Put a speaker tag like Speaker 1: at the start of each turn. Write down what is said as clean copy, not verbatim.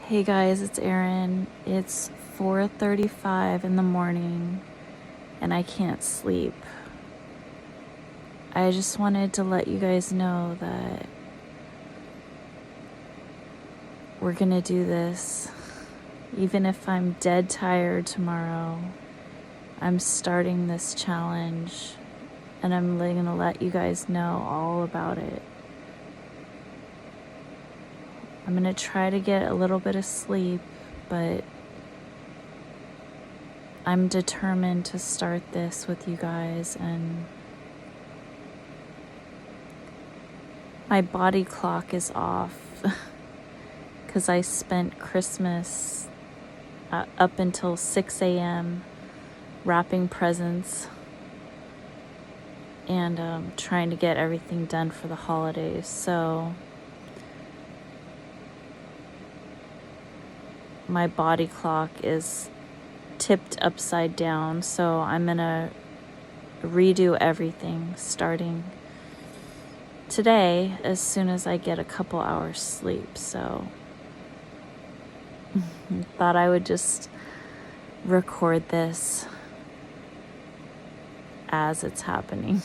Speaker 1: Hey guys, it's Erin. It's 4:35 in the morning and I can't sleep. I just wanted to let you guys know that we're gonna do this. Even if I'm dead tired tomorrow, I'm starting this challenge and I'm gonna let you guys know all about it. I'm gonna try to get a little bit of sleep, but I'm determined to start this with you guys, and my body clock is off because I spent Christmas up until 6 a.m. wrapping presents and trying to get everything done for the holidays. So my body clock is tipped upside down. So I'm going to redo everything starting today as soon as I get a couple hours sleep. So thought I would just record this as it's happening.